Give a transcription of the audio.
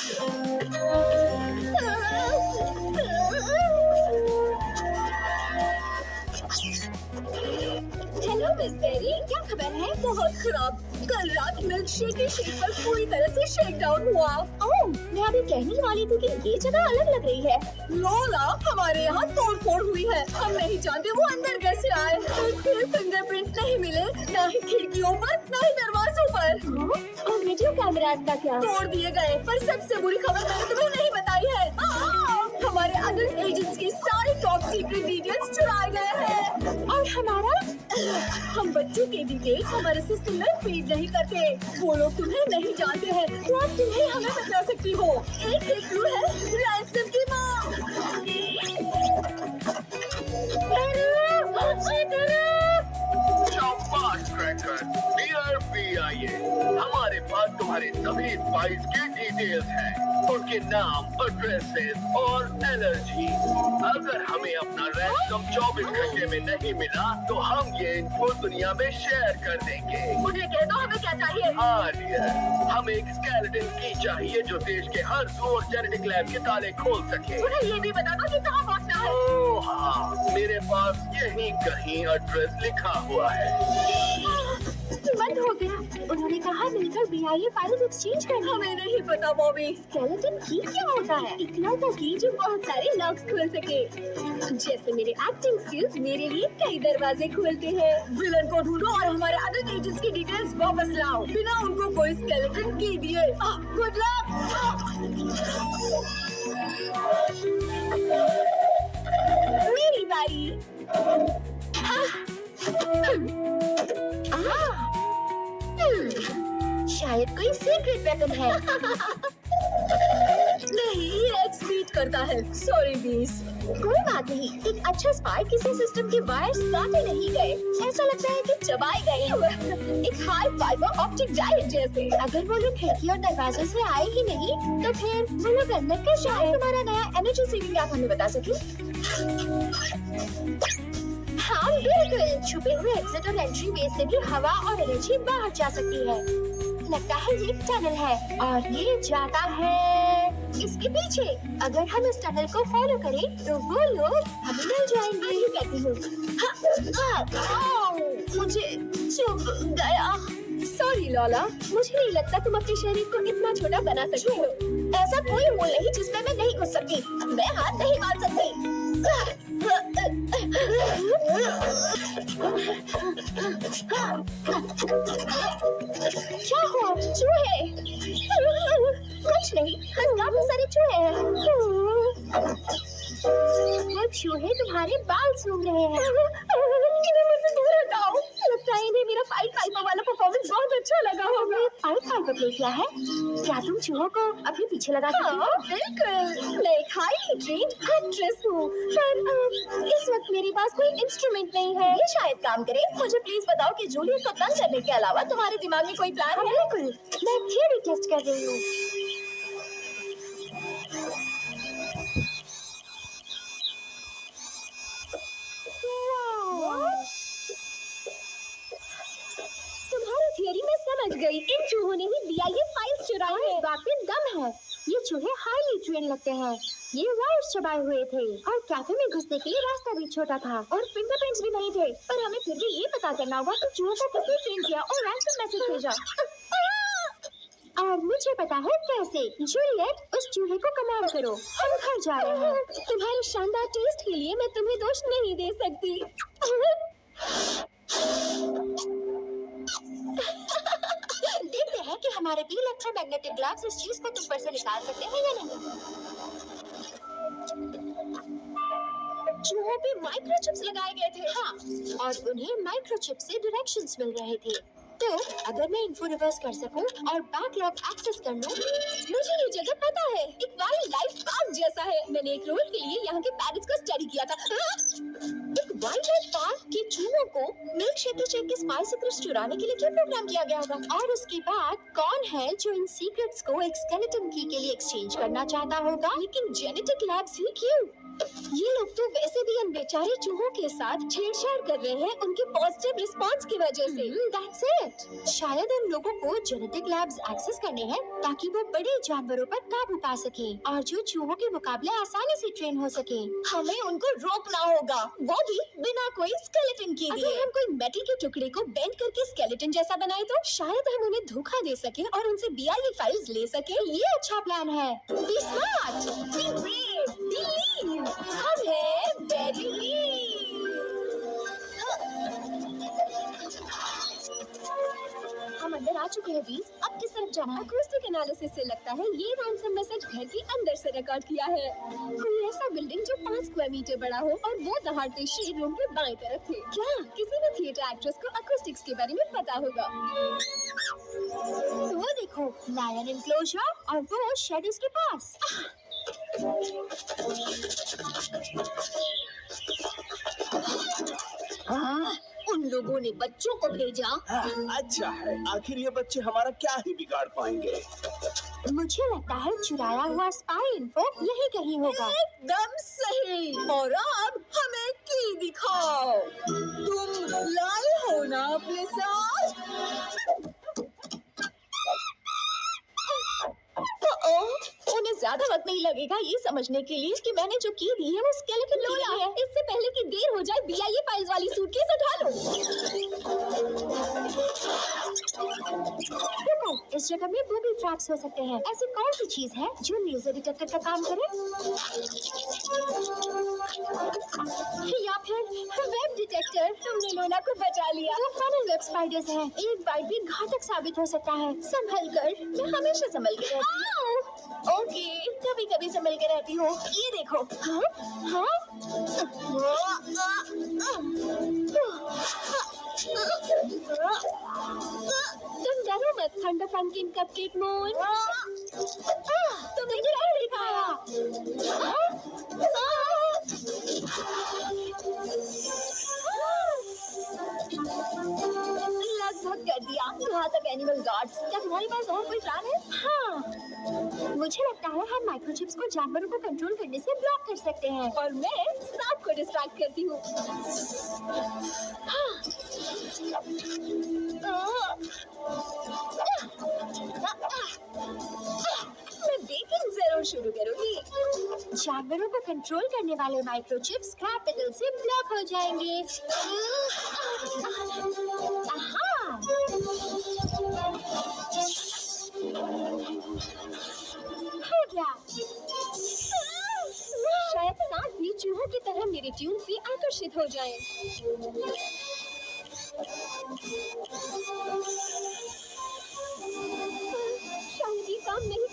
Hello miss berry, क्या खबर है? बहुत खराब। कल रात मिल्क शेक की शेक पूरी तरह से शेक डाउन हुआ। ओह, मैं अभी कहने वाली थी कि ये जगह अलग लग रही है। लोला, हमारे यहाँ तोड़-फोड़ हुई है। हम नहीं जानते वो अंदर कैसे आए। फिर फिंगरप्रिंट नहीं मिले, न ही खिड़कियों पर, न ही दरवाजों पर। और वीडियो कैमरास का क्या? तोड़ दिए गए। पर सबसे बुरी खबर मैंने तुम्हें नहीं बताई है। हमारे अदर एजेंट्स की सारी टॉप सीक्रेट डिटेल्स चुराए गए हैं। और हमारा? हम बच्चों के डिटेल्स हमारे सिस्टम में फीड नहीं करते। वो लोग तुम्हें नहीं जानते हैं, तो अब तुम्हें हमें बता सकती हो। एक क्लू है, रैंसम की माँ। शाबाश क्रैकर, डियर PIA, हमारे पास तुम्हारे सभी स्पाइस की डिटेल्स हैं, उनके नाम, एड्रेसेस और एलर्जी। अगर हमें अपना रैंसम 24 घंटे में नहीं मिला, तो हम ये इनको दुनिया में शेयर कर देंगे। मुझे कह दो हमें क्या चाहिए। हाँ डियर, हमें एक स्केलेटन की चाहिए जो देश के हर जू और जेनेटिक लैब के ताले खोल सके। मुझे ये भी बता दो कि कहाँ पहुँचना है। ओह हाँ, मेरे पास यहीं कहीं एड्रेस लिखा हुआ है। बंद हो गया। उन्होंने कहा मिलकर BIA फाइल्स एक्सचेंज करना। हमें नहीं पता बॉबी। स्केलेटन की क्या होता है? इकलौता की जो बहुत सारे लॉक्स खोल सके। जैसे मेरे एक्टिंग स्किल्स मेरे लिए कई दरवाजे खोलते हैं। विलन को ढूंढो और हमारे अदर एजेंट्स की डिटेल्स वापस लाओ, बिना उनको कोई स्केलेटन की दिए। Good luck. मेरी बारी। शायद कोई सीक्रेट वेपन है। नहीं, एक्स बीट करता है। सॉरी बीस। कोई बात नहीं, एक अच्छा स्पाई किसी सिस्टम के वायर्स काटे नहीं गए। ऐसा लगता है कि चबाए गए। एक हाई फाइबर ऑप्टिक डायरेक्ट जैसे। अगर वो लोग खिड़की और दरवाजे से आए ही नहीं, तो फिर वो लोग अंदर कैसे आए? तुम्हारा नया एनर्जी सेविंग ऐप हमें बता सके? हाँ बिल्कुल, छुपे हुए एग्जिट और एंट्री वे से भी हवा और एनर्जी बाहर जा सकती है। लगता है ये टनल है और ये जाता है इसके पीछे। अगर हम इस टनल को फॉलो करें तो वो लोग हमें मिल जाएंगे। ये कहती हूँ। मुझे चुभ गया। सॉरी लॉला, मुझे नहीं लगता तुम अपने शरीर को इतना छोटा बना सकते हो। ऐसा कोई होल नहीं जिसमें मैं नहीं घुस सकती। मैं हाथ नहीं मार सकती। क्या हुआ? चूहे? कुछ नहीं, बस काफी सारे चूहे हैं। वो चूहे तुम्हारे बाल सूंघ रहे हैं। इन्हें मुझसे दूर हटाओ। लगता है इन्हें मेरा पाइप पाइपर वाला परफॉर्मेंस बहुत अच्छा लगा होगा। पाइप पाइपर प्ले किया है? क्या तुम चूहों को अपने पीछे लगा सकते हो? बिल्कुल, मैं एक हाईली ट्रेन्ड एक्ट्रेस हूँ, पर इस वक्त मेरे पास कोई इंस्ट्रूमेंट नहीं है। ये शायद काम करे। मुझे प्लीज बताओ कि जूलियट को तंग करने के अलावा तुम्हारे दिमाग में कोई प्लान है? बिल्कुल, मैं थियरी टेस्ट कर रही हूँ। तुम्हारी थियरी मैं समझ गई। इन चूहों ने ही BIA फाइल्स चुराई है। इस बात पे दम है। ये चूहे हाईली ट्रेन लगते हैं। ये वायर्स चबाए हुए थे और कैफे में घुसने के लिए रास्ता भी छोटा था और फिंगरप्रिंट्स भी नहीं थे। पर हमें फिर भी ये पता करना होगा कि चूहों को किसने ट्रेन किया और रैंसम मैसेज भेजा। और मुझे पता है कैसे। जूलियट, उस चूहे को कमांड करो। हम घर जा रहे हैं। तुम्हारे शानदार टेस्ट के लिए मैं तुम्हें दोष नहीं दे सकती। देखते हैं कि हमारे भी इलेक्ट्रोमैग्नेटिक ग्लव्स इस चीज को तुम पर से निकाल सकते हैं या नहीं। चूहों पे माइक्रोचिप्स लगाए गए थे। हाँ, और उन्हें माइक्रोचिप से डायरेक्शंस मिल रहे थे। तो अगर मैं इनको रिवर्स कर सकूं और बैकलॉग एक्सेस कर लूं, मुझे ये जगह पता है। एक वाइल्ड लाइफ पार्क जैसा है। मैंने एक रोल के लिए यहाँ के पैरेट्स को स्टडी किया था। एक वाइल्ड लाइफ पार्क के चूहों को मिल्क शेक के स्पाई सीक्रेट्स चुराने के लिए क्या प्रोग्राम किया गया होगा? और उसके बाद कौन है जो इन सीक्रेट्स को एक स्केलेटन की के लिए एक्सचेंज करना चाहता होगा? लेकिन जेनेटिक लैब्स ही क्यों? ये लोग तो वैसे भी इन बेचारे चूहों के साथ छेड़छाड़ कर रहे हैं उनके पॉजिटिव रिस्पांस की वजह से। That's it. शायद उन लोगों को जेनेटिक लैब्स एक्सेस करने हैं ताकि वो बड़े जानवरों पर काबू पा सके और जो चूहों के मुकाबले आसानी से ट्रेन हो सके। हमें उनको रोकना होगा, वो भी बिना कोई स्केलेटन के दिए। अगर हम कोई मेटल के टुकड़े को बेंड करके स्केलेटन जैसा बनाए तो शायद हम उन्हें धोखा दे सके और उनसे BIA फाइल्स ले सके। ये अच्छा प्लान है। Be smart, be brave, believe. हम हैं बेरी। हम अंदर आ चुके हैं बीस, अब किस तरफ जाना है? अकॉस्टिक एनालिसिस से लगता है ये रैंसम मैसेज घर के अंदर से रिकॉर्ड किया है। कोई ऐसा बिल्डिंग जो 5 स्क्वायर मीटर बड़ा हो और वो दहाड़ते शेड रूम के बाएं तरफ थे। क्या किसी भी थिएटर एक्ट्रेस को अकॉस्टिक्स के बारे में पता होगा? वो देखो, लायन एनक्लोजर और वो शेडोज के पास। उन लोगों ने बच्चों को भेजा। अच्छा है, आखिर ये बच्चे हमारा क्या ही बिगाड़ पाएंगे। मुझे लगता है चुराया हुआ स्पाई इन्फो यही कहीं होगा। एकदम सही। और अब हमें की दिखाओ। तुम लाए हो ना अपने साथ? उन्हें ज्यादा वक्त नहीं लगेगा ये समझने के लिए कि मैंने जो की दी है वो स्केलेटन की है। इससे पहले कि देर हो जाए BIA फाइल्स वाली सूटकेस उठा लो। देखो, इस जगह में बूबी ट्रैप्स हो सकते हैं। ऐसी कौन सी चीज है जो लेजर डिटेक्टर का काम करे? या फिर वेब डिटेक्टर। तुमने लोना को बचा लिया। वो फनल वेब स्पाइडर्स हैं। एक बाइट भी घातक साबित हो सकता है। संभल कर, मैं हमेशा संभल के रहती हूँ। ओके, कभी कभी संभल के रहती हूँ। ये देखो। हाँ? तुम डरो मत थंडर पंकिन कपकेक मून। तुमने क्या दिखाया? लगभग कर दिया। घातक एनिमल गार्ड्स। क्या तुम्हारे पास और कोई प्लान है? हाँ, मुझे लगता है हम माइक्रोचिप्स को जानवरों को कंट्रोल करने से ब्लॉक कर सकते हैं और मैं सांप को डिस्ट्रैक्ट करती हूँ। मैं बेकिंग जरूर शुरू करूँगी। जानवरों को कंट्रोल करने वाले माइक्रोचिप्स स्क्रैप मेटल से ब्लॉक हो जाएंगे। हो गया। शायद सांप भी चूहों की तरह मेरे ट्यून से आकर्षित हो जाएं। शायद ये काम नहीं